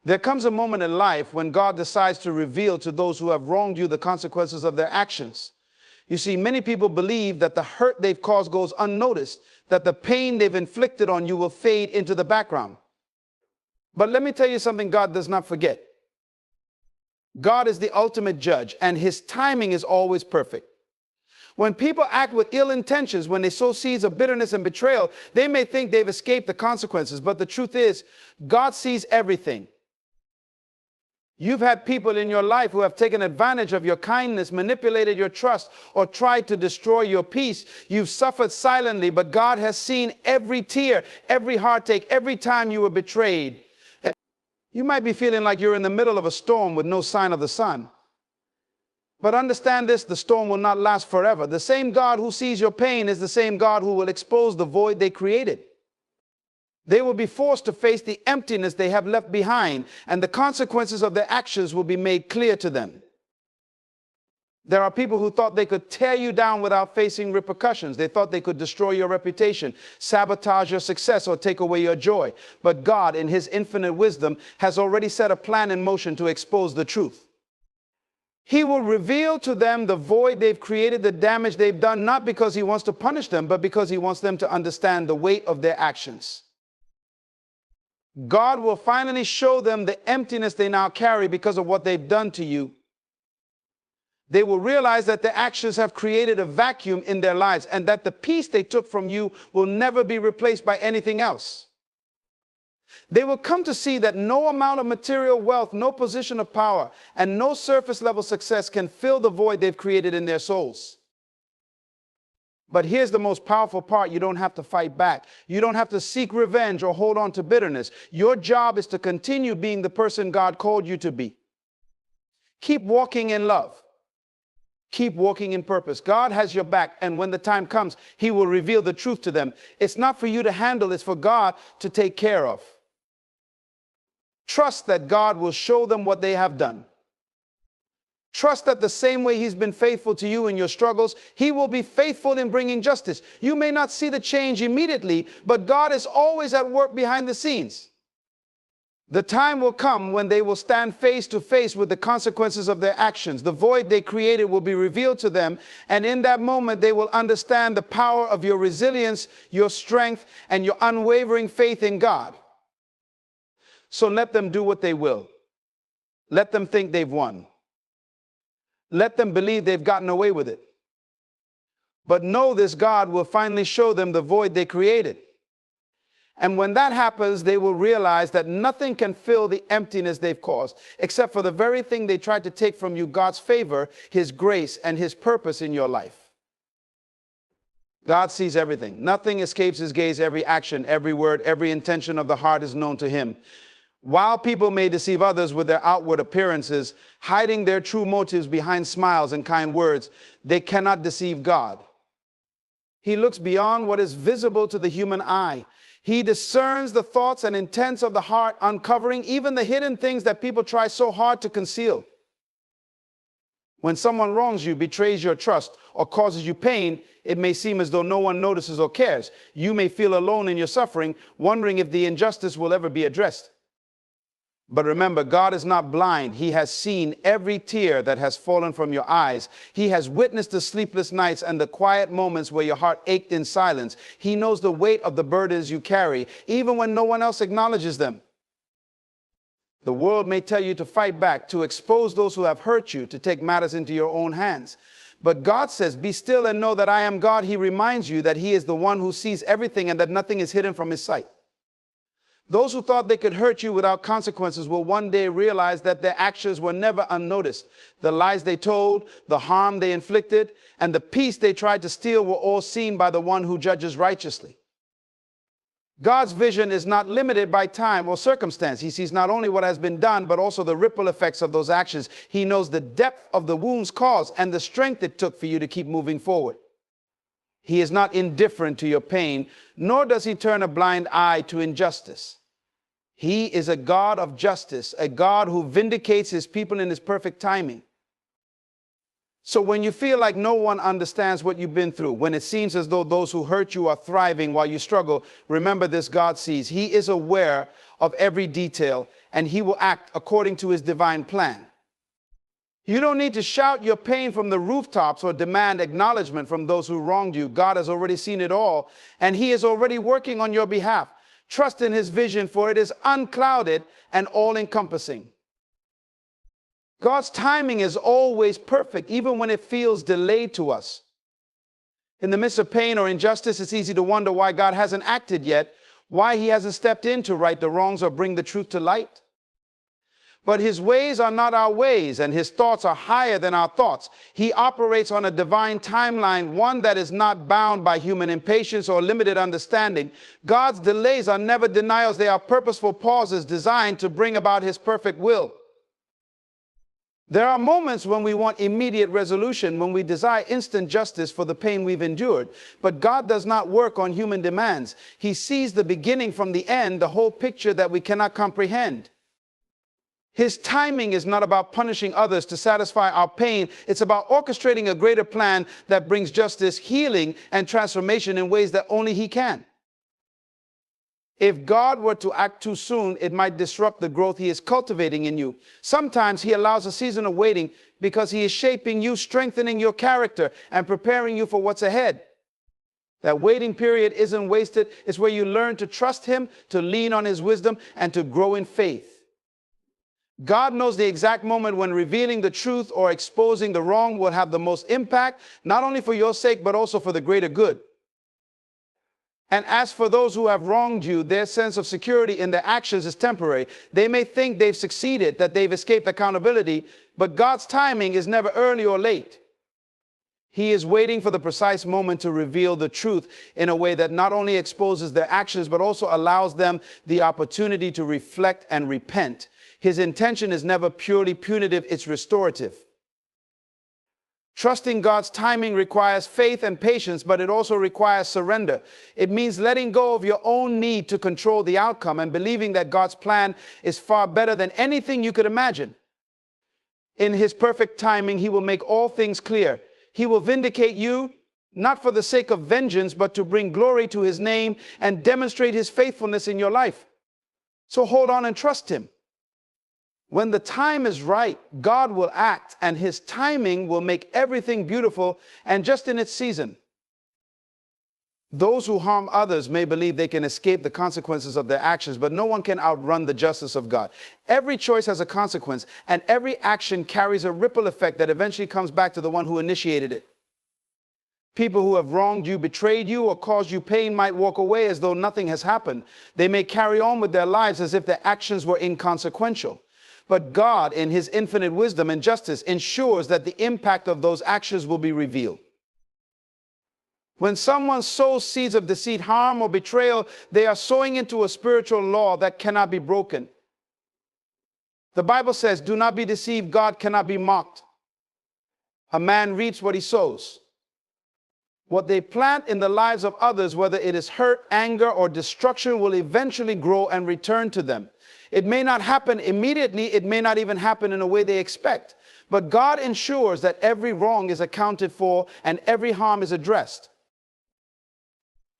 There comes a moment in life when God decides to reveal to those who have wronged you the consequences of their actions. You see, many people believe that the hurt they've caused goes unnoticed, that the pain they've inflicted on you will fade into the background. But let me tell you something God does not forget. God is the ultimate judge, and his timing is always perfect. When people act with ill intentions, when they sow seeds of bitterness and betrayal, they may think they've escaped the consequences. But the truth is, God sees everything. You've had people in your life who have taken advantage of your kindness, manipulated your trust, or tried to destroy your peace. You've suffered silently, but God has seen every tear, every heartache, every time you were betrayed. You might be feeling like you're in the middle of a storm with no sign of the sun. But understand this, the storm will not last forever. The same God who sees your pain is the same God who will expose the void they created. They will be forced to face the emptiness they have left behind, and the consequences of their actions will be made clear to them. There are people who thought they could tear you down without facing repercussions. They thought they could destroy your reputation, sabotage your success, or take away your joy. But God, in his infinite wisdom, has already set a plan in motion to expose the truth. He will reveal to them the void they've created, the damage they've done, not because he wants to punish them, but because he wants them to understand the weight of their actions. God will finally show them the emptiness they now carry because of what they've done to you. They will realize that their actions have created a vacuum in their lives, and that the peace they took from you will never be replaced by anything else. They will come to see that no amount of material wealth, no position of power, and no surface level success can fill the void they've created in their souls. But here's the most powerful part. You don't have to fight back. You don't have to seek revenge or hold on to bitterness. Your job is to continue being the person God called you to be. Keep walking in love. Keep walking in purpose. God has your back, and when the time comes, he will reveal the truth to them. It's not for you to handle, it's for God to take care of. Trust that God will show them what they have done. Trust that the same way he's been faithful to you in your struggles, he will be faithful in bringing justice. You may not see the change immediately, but God is always at work behind the scenes. The time will come when they will stand face to face with the consequences of their actions. The void they created will be revealed to them, and in that moment they will understand the power of your resilience, your strength, and your unwavering faith in God. So let them do what they will. Let them think they've won. Let them believe they've gotten away with it. But know this God will finally show them the void they created. And when that happens, they will realize that nothing can fill the emptiness they've caused, except for the very thing they tried to take from you, God's favor, his grace, and his purpose in your life. God sees everything. Nothing escapes his gaze. Every action, every word, every intention of the heart is known to him. While people may deceive others with their outward appearances, hiding their true motives behind smiles and kind words, they cannot deceive God. He looks beyond what is visible to the human eye. He discerns the thoughts and intents of the heart, uncovering even the hidden things that people try so hard to conceal. When someone wrongs you, betrays your trust, or causes you pain, it may seem as though no one notices or cares. You may feel alone in your suffering, wondering if the injustice will ever be addressed. But remember, God is not blind. He has seen every tear that has fallen from your eyes. He has witnessed the sleepless nights and the quiet moments where your heart ached in silence. He knows the weight of the burdens you carry, even when no one else acknowledges them. The world may tell you to fight back, to expose those who have hurt you, to take matters into your own hands. But God says, be still and know that I am God. He reminds you that he is the one who sees everything and that nothing is hidden from his sight. Those who thought they could hurt you without consequences will one day realize that their actions were never unnoticed. The lies they told, the harm they inflicted, and the peace they tried to steal were all seen by the one who judges righteously. God's vision is not limited by time or circumstance. He sees not only what has been done, but also the ripple effects of those actions. He knows the depth of the wounds caused and the strength it took for you to keep moving forward. He is not indifferent to your pain, nor does he turn a blind eye to injustice. He is a God of justice, a God who vindicates his people in his perfect timing. So when you feel like no one understands what you've been through, when it seems as though those who hurt you are thriving while you struggle, remember this: God sees. He is aware of every detail, and he will act according to his divine plan. You don't need to shout your pain from the rooftops or demand acknowledgement from those who wronged you. God has already seen it all, and he is already working on your behalf. Trust in his vision, for it is unclouded and all-encompassing. God's timing is always perfect, even when it feels delayed to us. In the midst of pain or injustice, it's easy to wonder why God hasn't acted yet, why he hasn't stepped in to right the wrongs or bring the truth to light. But his ways are not our ways, and his thoughts are higher than our thoughts. He operates on a divine timeline, one that is not bound by human impatience or limited understanding. God's delays are never denials. They are purposeful pauses designed to bring about his perfect will. There are moments when we want immediate resolution, when we desire instant justice for the pain we've endured. But God does not work on human demands. He sees the beginning from the end, the whole picture that we cannot comprehend. His timing is not about punishing others to satisfy our pain. It's about orchestrating a greater plan that brings justice, healing, and transformation in ways that only he can. If God were to act too soon, it might disrupt the growth he is cultivating in you. Sometimes he allows a season of waiting because he is shaping you, strengthening your character, and preparing you for what's ahead. That waiting period isn't wasted. It's where you learn to trust him, to lean on his wisdom, and to grow in faith. God knows the exact moment when revealing the truth or exposing the wrong will have the most impact, not only for your sake, but also for the greater good. And as for those who have wronged you, their sense of security in their actions is temporary. They may think they've succeeded, that they've escaped accountability, but God's timing is never early or late. He is waiting for the precise moment to reveal the truth in a way that not only exposes their actions, but also allows them the opportunity to reflect and repent. His intention is never purely punitive, it's restorative. Trusting God's timing requires faith and patience, but it also requires surrender. It means letting go of your own need to control the outcome and believing that God's plan is far better than anything you could imagine. In his perfect timing, he will make all things clear. He will vindicate you, not for the sake of vengeance, but to bring glory to his name and demonstrate his faithfulness in your life. So hold on and trust him. When the time is right, God will act, and his timing will make everything beautiful and just in its season. Those who harm others may believe they can escape the consequences of their actions, but no one can outrun the justice of God. Every choice has a consequence, and every action carries a ripple effect that eventually comes back to the one who initiated it. People who have wronged you, betrayed you, or caused you pain might walk away as though nothing has happened. They may carry on with their lives as if their actions were inconsequential. But God, in his infinite wisdom and justice, ensures that the impact of those actions will be revealed. When someone sows seeds of deceit, harm, or betrayal, they are sowing into a spiritual law that cannot be broken. The Bible says, "Do not be deceived, God cannot be mocked. A man reaps what he sows." What they plant in the lives of others, whether it is hurt, anger, or destruction, will eventually grow and return to them. It may not happen immediately. It may not even happen in a way they expect. But God ensures that every wrong is accounted for and every harm is addressed.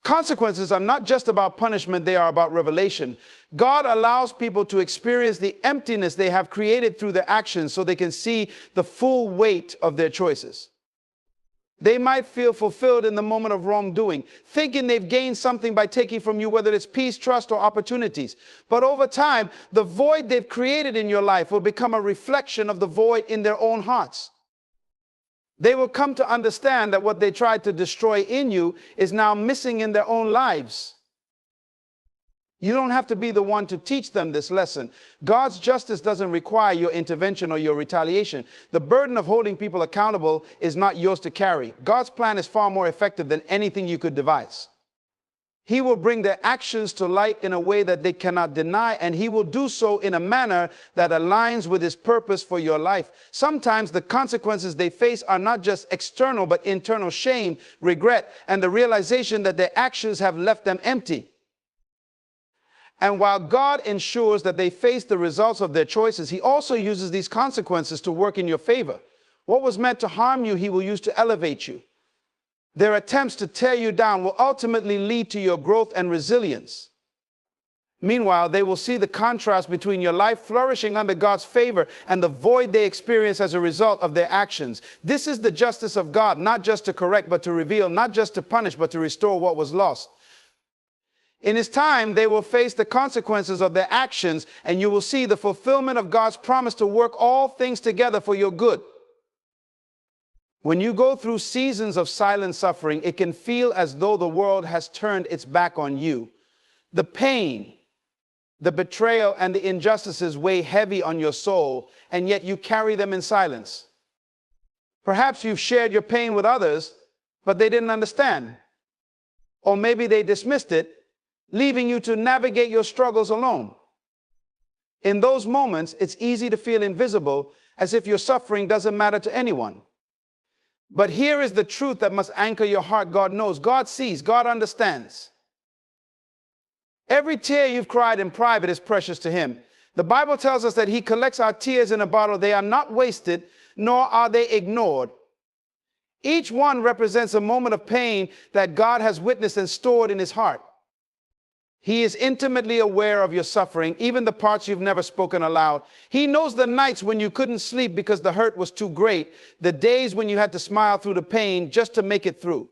Consequences are not just about punishment, they are about revelation. God allows people to experience the emptiness they have created through their actions so they can see the full weight of their choices. They might feel fulfilled in the moment of wrongdoing, thinking they've gained something by taking from you, whether it's peace, trust, or opportunities. But over time, the void they've created in your life will become a reflection of the void in their own hearts. They will come to understand that what they tried to destroy in you is now missing in their own lives. You don't have to be the one to teach them this lesson. God's justice doesn't require your intervention or your retaliation. The burden of holding people accountable is not yours to carry. God's plan is far more effective than anything you could devise. He will bring their actions to light in a way that they cannot deny, and he will do so in a manner that aligns with his purpose for your life. Sometimes the consequences they face are not just external, but internal shame, regret, and the realization that their actions have left them empty. And while God ensures that they face the results of their choices, he also uses these consequences to work in your favor. What was meant to harm you, he will use to elevate you. Their attempts to tear you down will ultimately lead to your growth and resilience. Meanwhile, they will see the contrast between your life flourishing under God's favor and the void they experience as a result of their actions. This is the justice of God, not just to correct, but to reveal, not just to punish, but to restore what was lost. In His time, they will face the consequences of their actions, and you will see the fulfillment of God's promise to work all things together for your good. When you go through seasons of silent suffering, it can feel as though the world has turned its back on you. The pain, the betrayal, and the injustices weigh heavy on your soul, and yet you carry them in silence. Perhaps you've shared your pain with others, but they didn't understand. Or maybe they dismissed it, leaving you to navigate your struggles alone. In those moments, it's easy to feel invisible, as if your suffering doesn't matter to anyone. But here is the truth that must anchor your heart. God knows, God sees, God understands. Every tear you've cried in private is precious to Him. The Bible tells us that He collects our tears in a bottle. They are not wasted, nor are they ignored. Each one represents a moment of pain that God has witnessed and stored in His heart. He is intimately aware of your suffering, even the parts you've never spoken aloud. He knows the nights when you couldn't sleep because the hurt was too great, the days when you had to smile through the pain just to make it through.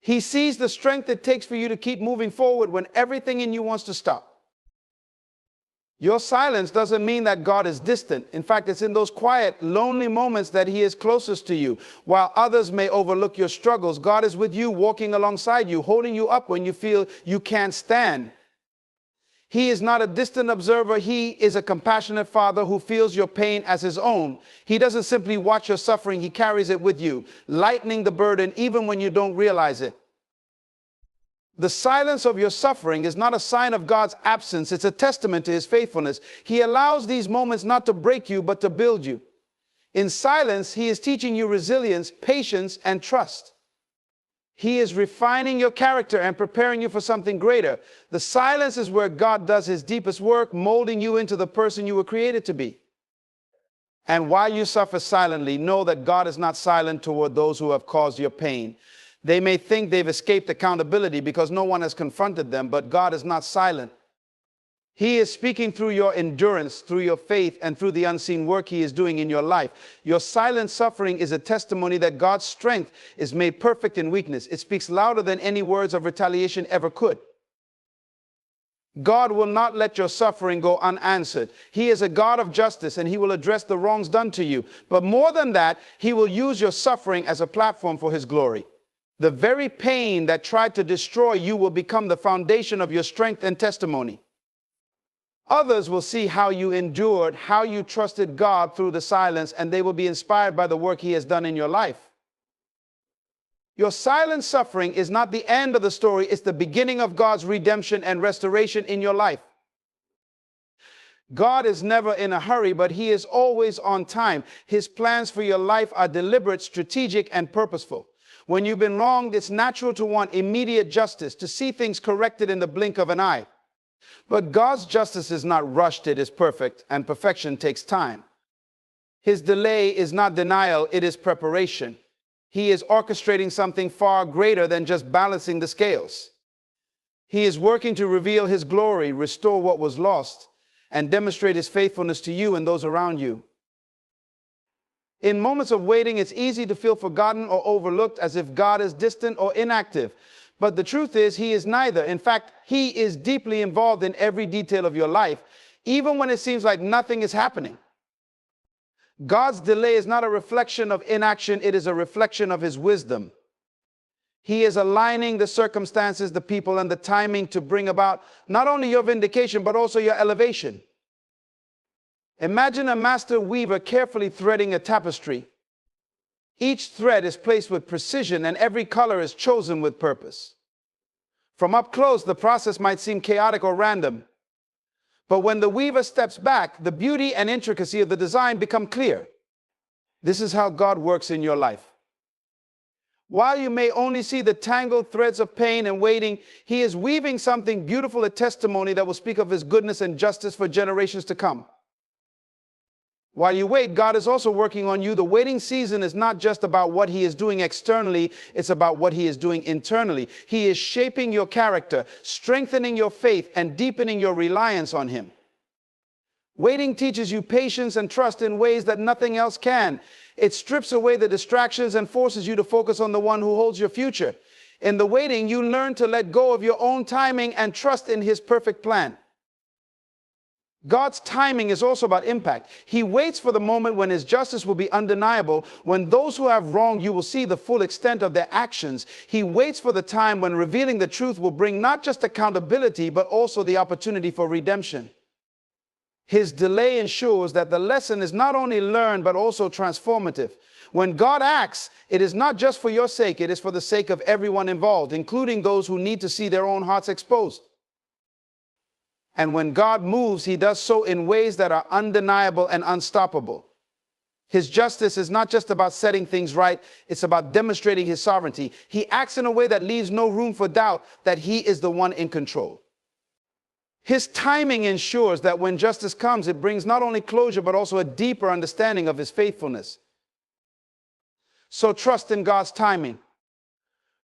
He sees the strength it takes for you to keep moving forward when everything in you wants to stop. Your silence doesn't mean that God is distant. In fact, it's in those quiet, lonely moments that He is closest to you. While others may overlook your struggles, God is with you, walking alongside you, holding you up when you feel you can't stand. He is not a distant observer. He is a compassionate Father who feels your pain as His own. He doesn't simply watch your suffering. He carries it with you, lightening the burden even when you don't realize it. The silence of your suffering is not a sign of God's absence. It's a testament to His faithfulness. He allows these moments not to break you, but to build you. In silence, He is teaching you resilience, patience, and trust. He is refining your character and preparing you for something greater. The silence is where God does His deepest work, molding you into the person you were created to be. And while you suffer silently, know that God is not silent toward those who have caused your pain. They may think they've escaped accountability because no one has confronted them, but God is not silent. He is speaking through your endurance, through your faith, and through the unseen work He is doing in your life. Your silent suffering is a testimony that God's strength is made perfect in weakness. It speaks louder than any words of retaliation ever could. God will not let your suffering go unanswered. He is a God of justice, and He will address the wrongs done to you. But more than that, He will use your suffering as a platform for His glory. The very pain that tried to destroy you will become the foundation of your strength and testimony. Others will see how you endured, how you trusted God through the silence, and they will be inspired by the work He has done in your life. Your silent suffering is not the end of the story. It's the beginning of God's redemption and restoration in your life. God is never in a hurry, but He is always on time. His plans for your life are deliberate, strategic, and purposeful. When you've been wronged, it's natural to want immediate justice, to see things corrected in the blink of an eye. But God's justice is not rushed, it is perfect, and perfection takes time. His delay is not denial, it is preparation. He is orchestrating something far greater than just balancing the scales. He is working to reveal His glory, restore what was lost, and demonstrate His faithfulness to you and those around you. In moments of waiting, it's easy to feel forgotten or overlooked, as if God is distant or inactive. But the truth is, He is neither. In fact, He is deeply involved in every detail of your life, even when it seems like nothing is happening. God's delay is not a reflection of inaction, it is a reflection of His wisdom. He is aligning the circumstances, the people, and the timing to bring about not only your vindication, but also your elevation. Imagine a master weaver carefully threading a tapestry. Each thread is placed with precision, and every color is chosen with purpose. From up close, the process might seem chaotic or random. But when the weaver steps back, the beauty and intricacy of the design become clear. This is how God works in your life. While you may only see the tangled threads of pain and waiting, He is weaving something beautiful, a testimony that will speak of His goodness and justice for generations to come. While you wait, God is also working on you. The waiting season is not just about what he is doing externally, it's about what he is doing internally. He is shaping your character, strengthening your faith, and deepening your reliance on him. Waiting teaches you patience and trust in ways that nothing else can. It strips away the distractions and forces you to focus on the one who holds your future. In the waiting, you learn to let go of your own timing and trust in his perfect plan. God's timing is also about impact. He waits for the moment when his justice will be undeniable, when those who have wronged you will see the full extent of their actions. He waits for the time when revealing the truth will bring not just accountability, but also the opportunity for redemption. His delay ensures that the lesson is not only learned, but also transformative. When God acts, it is not just for your sake, it is for the sake of everyone involved, including those who need to see their own hearts exposed. And when God moves, he does so in ways that are undeniable and unstoppable. His justice is not just about setting things right, it's about demonstrating his sovereignty. He acts in a way that leaves no room for doubt that he is the one in control. His timing ensures that when justice comes, it brings not only closure, but also a deeper understanding of his faithfulness. So trust in God's timing.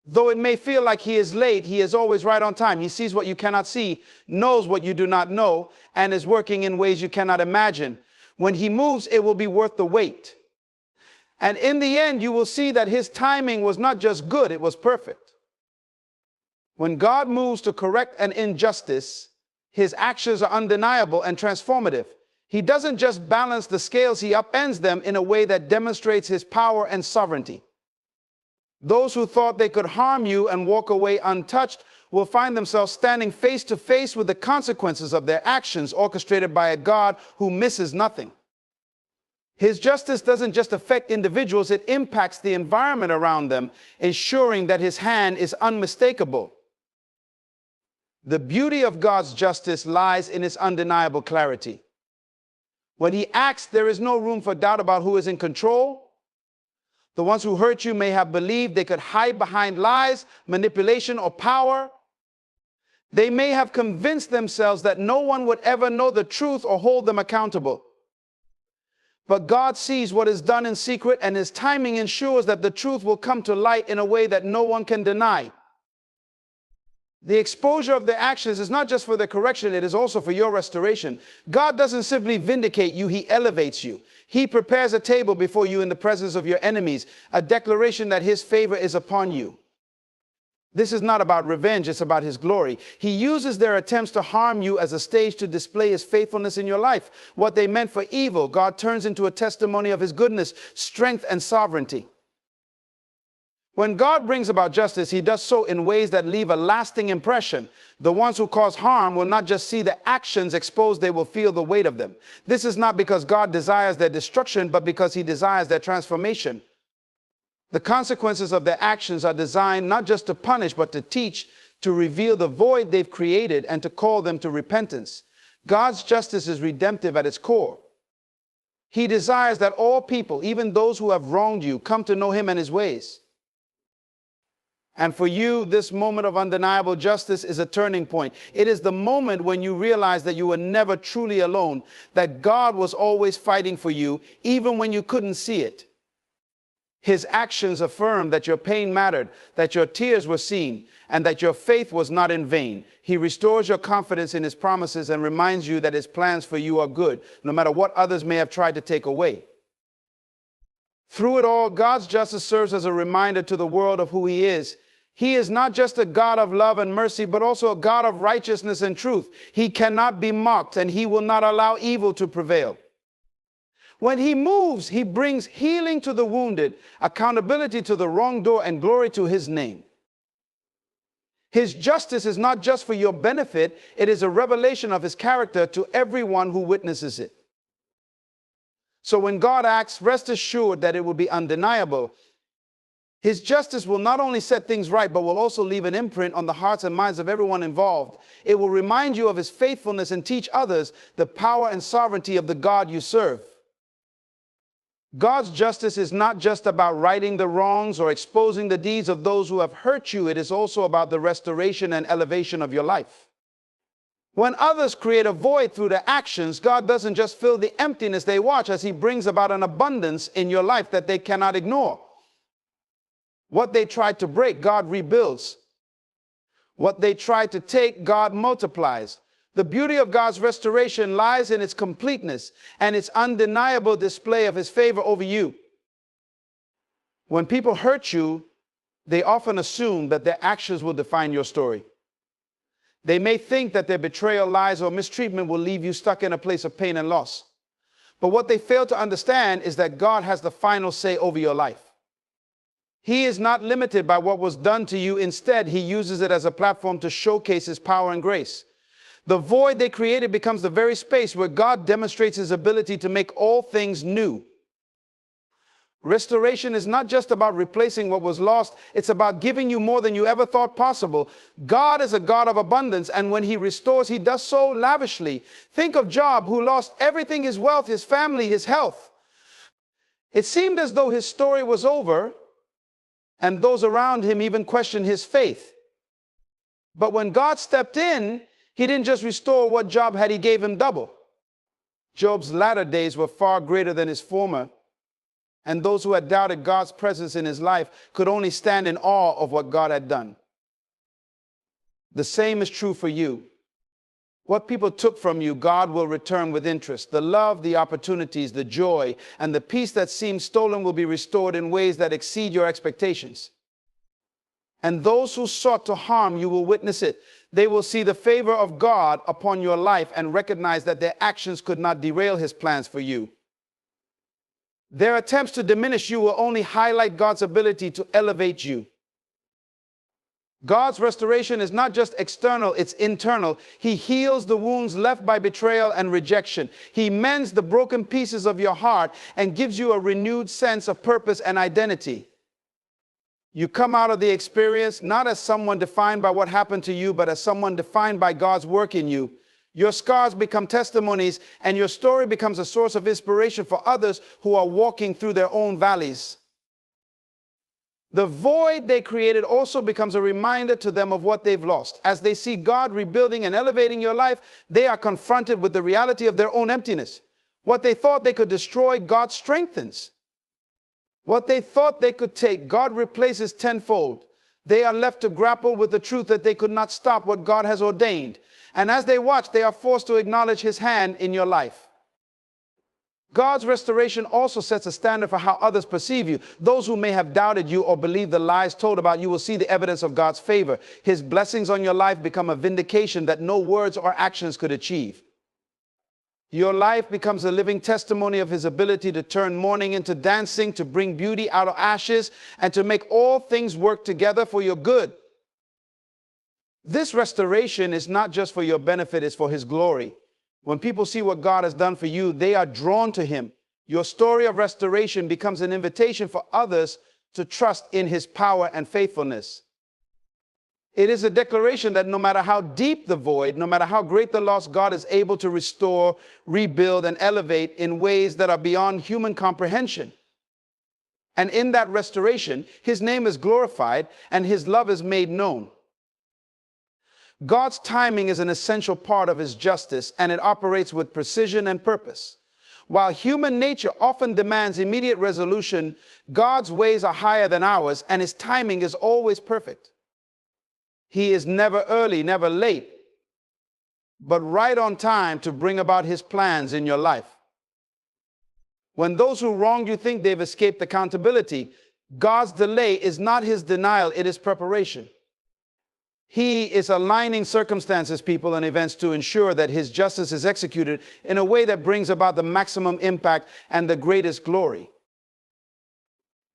Though it may feel like he is late, he is always right on time. He sees what you cannot see, knows what you do not know, and is working in ways you cannot imagine. When he moves, it will be worth the wait. And in the end, you will see that his timing was not just good, it was perfect. When God moves to correct an injustice, his actions are undeniable and transformative. He doesn't just balance the scales, he upends them in a way that demonstrates his power and sovereignty. Those who thought they could harm you and walk away untouched will find themselves standing face to face with the consequences of their actions orchestrated by a God who misses nothing. His justice doesn't just affect individuals, it impacts the environment around them, ensuring that his hand is unmistakable. The beauty of God's justice lies in its undeniable clarity. When he acts, there is no room for doubt about who is in control. The ones who hurt you may have believed they could hide behind lies, manipulation, or power. They may have convinced themselves that no one would ever know the truth or hold them accountable. But God sees what is done in secret, and his timing ensures that the truth will come to light in a way that no one can deny. The exposure of their actions is not just for their correction, it is also for your restoration. God doesn't simply vindicate you, he elevates you. He prepares a table before you in the presence of your enemies, a declaration that his favor is upon you. This is not about revenge, it's about his glory. He uses their attempts to harm you as a stage to display his faithfulness in your life. What they meant for evil, God turns into a testimony of his goodness, strength, and sovereignty. When God brings about justice, he does so in ways that leave a lasting impression. The ones who cause harm will not just see the actions exposed, they will feel the weight of them. This is not because God desires their destruction, but because he desires their transformation. The consequences of their actions are designed not just to punish, but to teach, to reveal the void they've created, and to call them to repentance. God's justice is redemptive at its core. He desires that all people, even those who have wronged you, come to know him and his ways. And for you, this moment of undeniable justice is a turning point. It is the moment when you realize that you were never truly alone, that God was always fighting for you, even when you couldn't see it. His actions affirm that your pain mattered, that your tears were seen, and that your faith was not in vain. He restores your confidence in his promises and reminds you that his plans for you are good, no matter what others may have tried to take away. Through it all, God's justice serves as a reminder to the world of who he is. He is not just a God of love and mercy, but also a God of righteousness and truth. He cannot be mocked, and he will not allow evil to prevail. When he moves, he brings healing to the wounded, accountability to the wrongdoer, and glory to his name. His justice is not just for your benefit, it is a revelation of his character to everyone who witnesses it. So when God acts, rest assured that it will be undeniable. His justice will not only set things right, but will also leave an imprint on the hearts and minds of everyone involved. It will remind you of his faithfulness and teach others the power and sovereignty of the God you serve. God's justice is not just about righting the wrongs or exposing the deeds of those who have hurt you. It is also about the restoration and elevation of your life. When others create a void through their actions, God doesn't just fill the emptiness they watch as he brings about an abundance in your life that they cannot ignore. What they tried to break, God rebuilds. What they tried to take, God multiplies. The beauty of God's restoration lies in its completeness and its undeniable display of his favor over you. When people hurt you, they often assume that their actions will define your story. They may think that their betrayal, lies, or mistreatment will leave you stuck in a place of pain and loss. But what they fail to understand is that God has the final say over your life. He is not limited by what was done to you. Instead, he uses it as a platform to showcase his power and grace. The void they created becomes the very space where God demonstrates his ability to make all things new. Restoration is not just about replacing what was lost. It's about giving you more than you ever thought possible. God is a God of abundance, and when he restores, he does so lavishly. Think of Job, who lost everything: his wealth, his family, his health. It seemed as though his story was over, and those around him even questioned his faith. But when God stepped in, he didn't just restore what Job had, he gave him double. Job's latter days were far greater than his former, and those who had doubted God's presence in his life could only stand in awe of what God had done. The same is true for you. What people took from you, God will return with interest. The love, the opportunities, the joy, and the peace that seemed stolen will be restored in ways that exceed your expectations. And those who sought to harm you will witness it. They will see the favor of God upon your life and recognize that their actions could not derail his plans for you. Their attempts to diminish you will only highlight God's ability to elevate you. God's restoration is not just external, it's internal. He heals the wounds left by betrayal and rejection. He mends the broken pieces of your heart and gives you a renewed sense of purpose and identity. You come out of the experience not as someone defined by what happened to you, but as someone defined by God's work in you. Your scars become testimonies, and your story becomes a source of inspiration for others who are walking through their own valleys. The void they created also becomes a reminder to them of what they've lost. As they see God rebuilding and elevating your life, they are confronted with the reality of their own emptiness. What they thought they could destroy, God strengthens. What they thought they could take, God replaces tenfold. They are left to grapple with the truth that they could not stop what God has ordained. And as they watch, they are forced to acknowledge his hand in your life. God's restoration also sets a standard for how others perceive you. Those who may have doubted you or believed the lies told about you will see the evidence of God's favor. His blessings on your life become a vindication that no words or actions could achieve. Your life becomes a living testimony of his ability to turn mourning into dancing, to bring beauty out of ashes, and to make all things work together for your good. This restoration is not just for your benefit, it's for his glory. When people see what God has done for you, they are drawn to him. Your story of restoration becomes an invitation for others to trust in his power and faithfulness. It is a declaration that no matter how deep the void, no matter how great the loss, God is able to restore, rebuild, and elevate in ways that are beyond human comprehension. And in that restoration, his name is glorified and his love is made known. God's timing is an essential part of his justice, and it operates with precision and purpose. While human nature often demands immediate resolution, God's ways are higher than ours, and his timing is always perfect. He is never early, never late, but right on time to bring about his plans in your life. When those who wronged you think they've escaped accountability, God's delay is not his denial, it is preparation. He is aligning circumstances, people, and events to ensure that his justice is executed in a way that brings about the maximum impact and the greatest glory.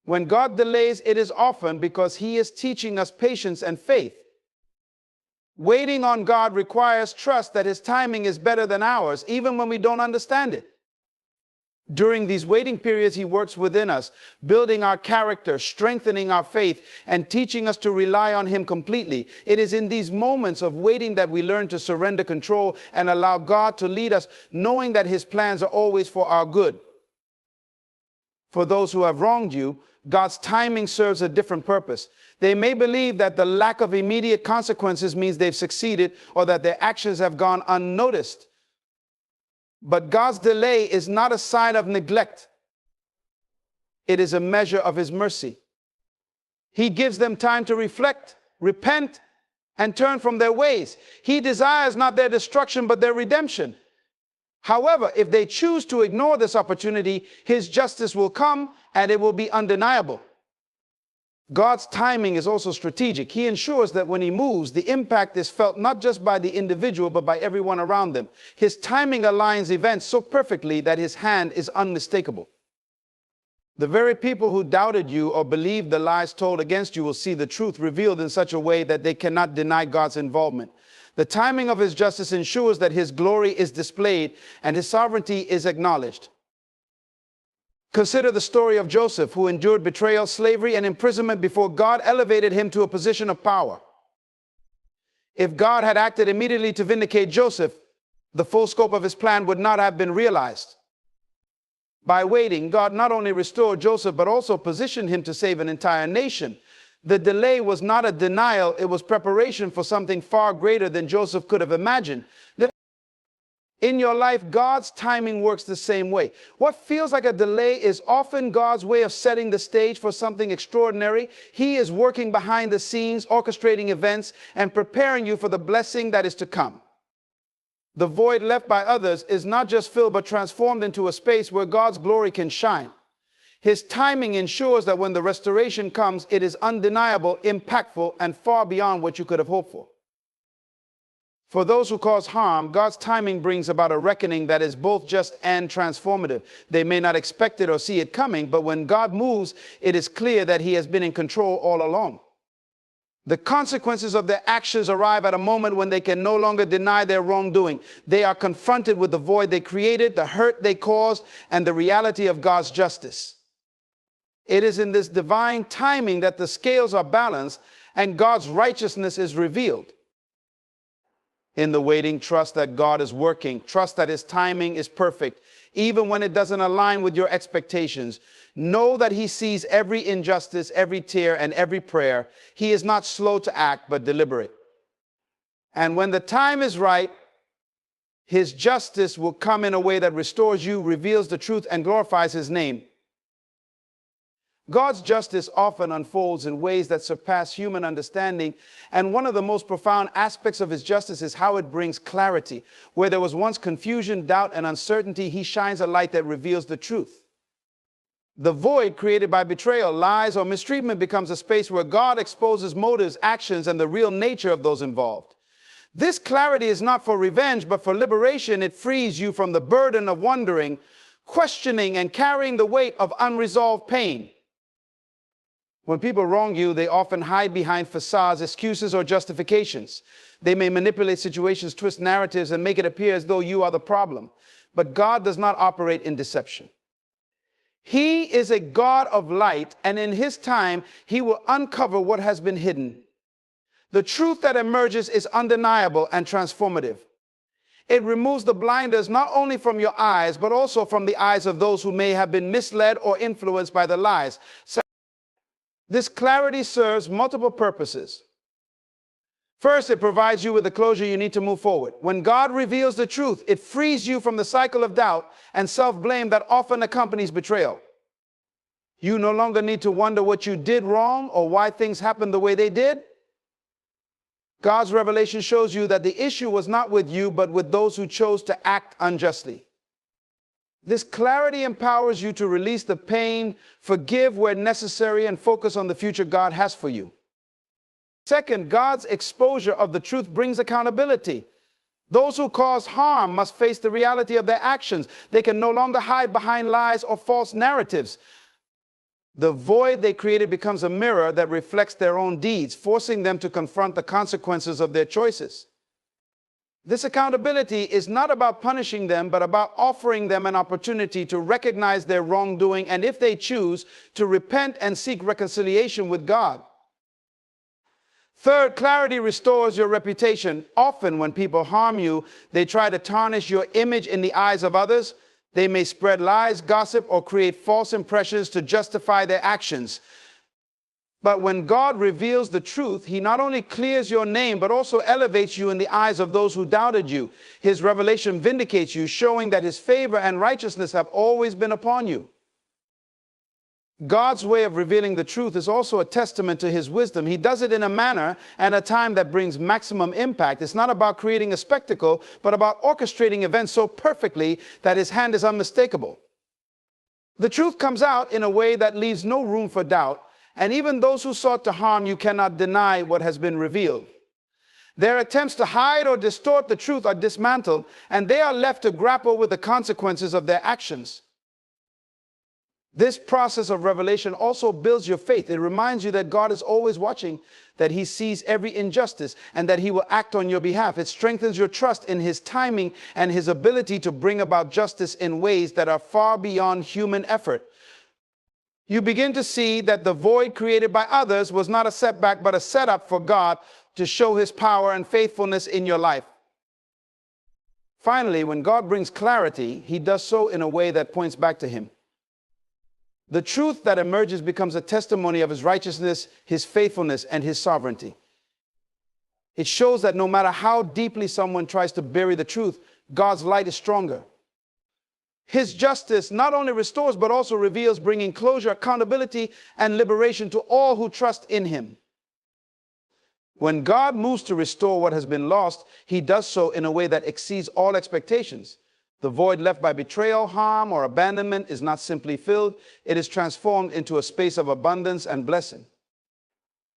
When God delays, it is often because he is teaching us patience and faith. Waiting on God requires trust that his timing is better than ours, even when we don't understand it. During these waiting periods, he works within us, building our character, strengthening our faith, and teaching us to rely on him completely. It is in these moments of waiting that we learn to surrender control and allow God to lead us, knowing that his plans are always for our good. For those who have wronged you, God's timing serves a different purpose. They may believe that the lack of immediate consequences means they've succeeded or that their actions have gone unnoticed. But God's delay is not a sign of neglect. It is a measure of his mercy. He gives them time to reflect, repent, and turn from their ways. He desires not their destruction, but their redemption. However, if they choose to ignore this opportunity, his justice will come and it will be undeniable. God's timing is also strategic. He ensures that when he moves, the impact is felt not just by the individual, but by everyone around them. His timing aligns events so perfectly that his hand is unmistakable. The very people who doubted you or believed the lies told against you will see the truth revealed in such a way that they cannot deny God's involvement. The timing of his justice ensures that his glory is displayed and his sovereignty is acknowledged. Consider the story of Joseph, who endured betrayal, slavery, and imprisonment before God elevated him to a position of power. If God had acted immediately to vindicate Joseph, the full scope of his plan would not have been realized. By waiting, God not only restored Joseph, but also positioned him to save an entire nation. The delay was not a denial, it was preparation for something far greater than Joseph could have imagined. In your life, God's timing works the same way. What feels like a delay is often God's way of setting the stage for something extraordinary. He is working behind the scenes, orchestrating events, and preparing you for the blessing that is to come. The void left by others is not just filled, but transformed into a space where God's glory can shine. His timing ensures that when the restoration comes, it is undeniable, impactful, and far beyond what you could have hoped for. For those who cause harm, God's timing brings about a reckoning that is both just and transformative. They may not expect it or see it coming, but when God moves, it is clear that he has been in control all along. The consequences of their actions arrive at a moment when they can no longer deny their wrongdoing. They are confronted with the void they created, the hurt they caused, and the reality of God's justice. It is in this divine timing that the scales are balanced and God's righteousness is revealed. In the waiting, trust that God is working. Trust that his timing is perfect, even when it doesn't align with your expectations. Know that he sees every injustice, every tear, and every prayer. He is not slow to act, but deliberate. And when the time is right, his justice will come in a way that restores you, reveals the truth, and glorifies his name. God's justice often unfolds in ways that surpass human understanding, and one of the most profound aspects of his justice is how it brings clarity. Where there was once confusion, doubt, and uncertainty, he shines a light that reveals the truth. The void created by betrayal, lies, or mistreatment becomes a space where God exposes motives, actions, and the real nature of those involved. This clarity is not for revenge, but for liberation. It frees you from the burden of wondering, questioning, and carrying the weight of unresolved pain. When people wrong you, they often hide behind facades, excuses, or justifications. They may manipulate situations, twist narratives, and make it appear as though you are the problem. But God does not operate in deception. He is a God of light, and in his time, he will uncover what has been hidden. The truth that emerges is undeniable and transformative. It removes the blinders not only from your eyes, but also from the eyes of those who may have been misled or influenced by the lies. This clarity serves multiple purposes. First, it provides you with the closure you need to move forward. When God reveals the truth, it frees you from the cycle of doubt and self-blame that often accompanies betrayal. You no longer need to wonder what you did wrong or why things happened the way they did. God's revelation shows you that the issue was not with you, but with those who chose to act unjustly. This clarity empowers you to release the pain, forgive where necessary, and focus on the future God has for you. Second, God's exposure of the truth brings accountability. Those who cause harm must face the reality of their actions. They can no longer hide behind lies or false narratives. The void they created becomes a mirror that reflects their own deeds, forcing them to confront the consequences of their choices. This accountability is not about punishing them, but about offering them an opportunity to recognize their wrongdoing and, if they choose, to repent and seek reconciliation with God. Third, clarity restores your reputation. Often when people harm you, they try to tarnish your image in the eyes of others. They may spread lies, gossip, or create false impressions to justify their actions. But when God reveals the truth, he not only clears your name, but also elevates you in the eyes of those who doubted you. His revelation vindicates you, showing that his favor and righteousness have always been upon you. God's way of revealing the truth is also a testament to his wisdom. He does it in a manner and a time that brings maximum impact. It's not about creating a spectacle, but about orchestrating events so perfectly that his hand is unmistakable. The truth comes out in a way that leaves no room for doubt, and even those who sought to harm you cannot deny what has been revealed. Their attempts to hide or distort the truth are dismantled, and they are left to grapple with the consequences of their actions. This process of revelation also builds your faith. It reminds you that God is always watching, that he sees every injustice, and that he will act on your behalf. It strengthens your trust in his timing and his ability to bring about justice in ways that are far beyond human effort. You begin to see that the void created by others was not a setback, but a setup for God to show his power and faithfulness in your life. Finally, when God brings clarity, he does so in a way that points back to him. The truth that emerges becomes a testimony of his righteousness, his faithfulness, and his sovereignty. It shows that no matter how deeply someone tries to bury the truth, God's light is stronger. His justice not only restores, but also reveals, bringing closure, accountability, and liberation to all who trust in him. When God moves to restore what has been lost, he does so in a way that exceeds all expectations. The void left by betrayal, harm, or abandonment is not simply filled. It is transformed into a space of abundance and blessing.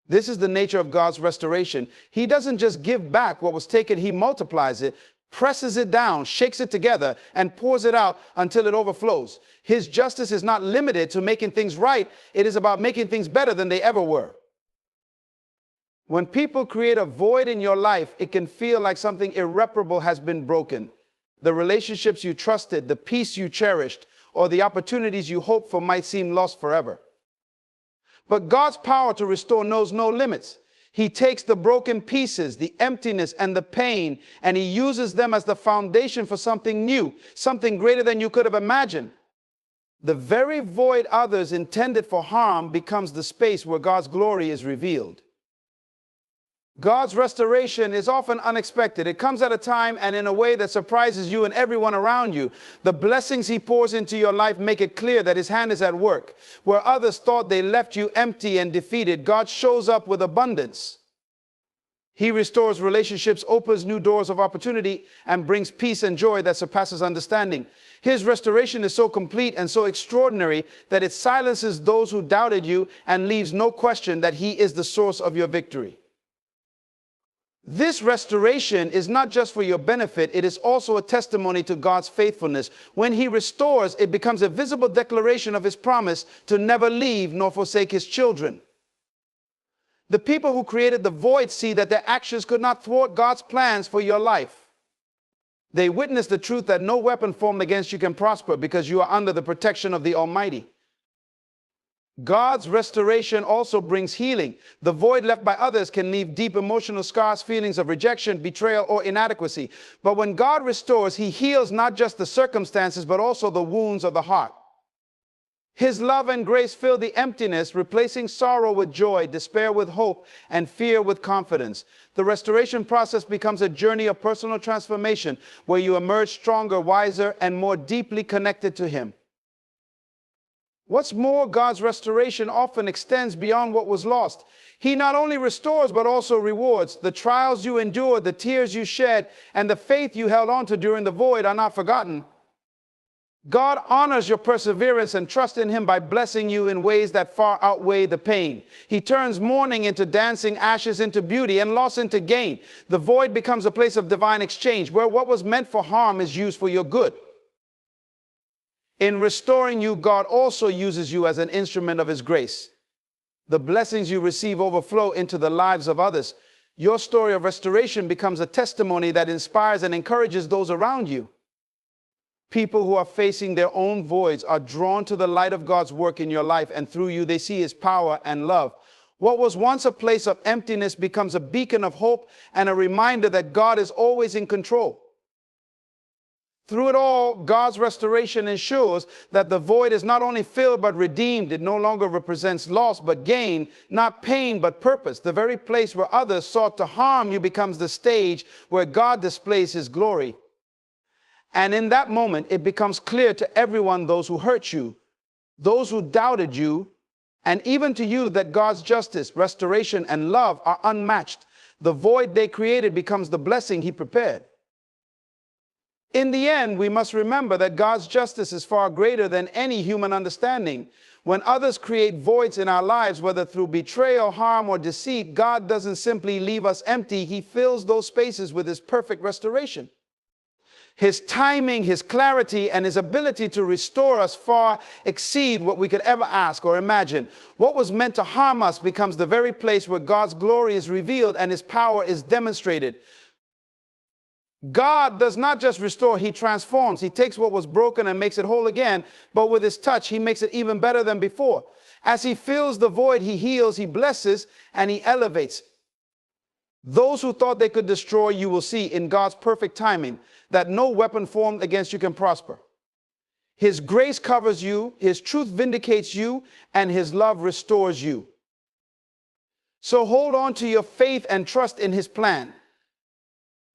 This is the nature of God's restoration. He doesn't just give back what was taken, he multiplies it, presses it down, shakes it together, and pours it out until it overflows. His justice is not limited to making things right. It is about making things better than they ever were. When people create a void in your life, it can feel like something irreparable has been broken. The relationships you trusted, the peace you cherished, or the opportunities you hoped for might seem lost forever. But God's power to restore knows no limits. He takes the broken pieces, the emptiness, and the pain, and he uses them as the foundation for something new, something greater than you could have imagined. The very void others intended for harm becomes the space where God's glory is revealed. God's restoration is often unexpected. It comes at a time and in a way that surprises you and everyone around you. The blessings he pours into your life make it clear that his hand is at work. Where others thought they left you empty and defeated, God shows up with abundance. He restores relationships, opens new doors of opportunity, and brings peace and joy that surpasses understanding. His restoration is so complete and so extraordinary that it silences those who doubted you and leaves no question that he is the source of your victory. This restoration is not just for your benefit, it is also a testimony to God's faithfulness. When he restores, it becomes a visible declaration of his promise to never leave nor forsake his children. The people who created the void see that their actions could not thwart God's plans for your life. They witness the truth that no weapon formed against you can prosper because you are under the protection of the Almighty. God's restoration also brings healing. The void left by others can leave deep emotional scars, feelings of rejection, betrayal, or inadequacy. But when God restores, he heals not just the circumstances, but also the wounds of the heart. His love and grace fill the emptiness, replacing sorrow with joy, despair with hope, and fear with confidence. The restoration process becomes a journey of personal transformation where you emerge stronger, wiser, and more deeply connected to him. What's more, God's restoration often extends beyond what was lost. He not only restores, but also rewards. The trials you endured, the tears you shed, and the faith you held on to during the void are not forgotten. God honors your perseverance and trust in him by blessing you in ways that far outweigh the pain. He turns mourning into dancing, ashes into beauty, and loss into gain. The void becomes a place of divine exchange, where what was meant for harm is used for your good. In restoring you, God also uses you as an instrument of his grace. The blessings you receive overflow into the lives of others. Your story of restoration becomes a testimony that inspires and encourages those around you. People who are facing their own voids are drawn to the light of God's work in your life, and through you they see his power and love. What was once a place of emptiness becomes a beacon of hope and a reminder that God is always in control. Through it all, God's restoration ensures that the void is not only filled but redeemed. It no longer represents loss but gain, not pain but purpose. The very place where others sought to harm you becomes the stage where God displays his glory. And in that moment, it becomes clear to everyone, those who hurt you, those who doubted you, and even to you, that God's justice, restoration, and love are unmatched. The void they created becomes the blessing he prepared. In the end, we must remember that God's justice is far greater than any human understanding. When others create voids in our lives, whether through betrayal, harm, or deceit, God doesn't simply leave us empty. He fills those spaces with his perfect restoration. His timing, his clarity, and his ability to restore us far exceed what we could ever ask or imagine. What was meant to harm us becomes the very place where God's glory is revealed and his power is demonstrated. God does not just restore, he transforms. He takes what was broken and makes it whole again, but with his touch, he makes it even better than before. As he fills the void, he heals, he blesses, and he elevates. Those who thought they could destroy you will see in God's perfect timing that no weapon formed against you can prosper. His grace covers you, his truth vindicates you, and his love restores you. So hold on to your faith and trust in his plan.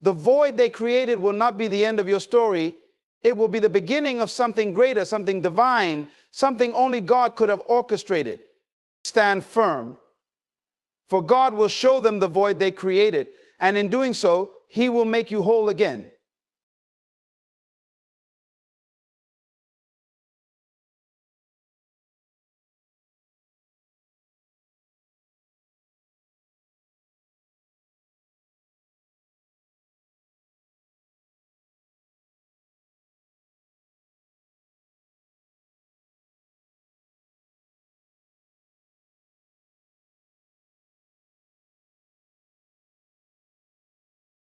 The void they created will not be the end of your story. It will be the beginning of something greater, something divine, something only God could have orchestrated. Stand firm, for God will show them the void they created, and in doing so, he will make you whole again.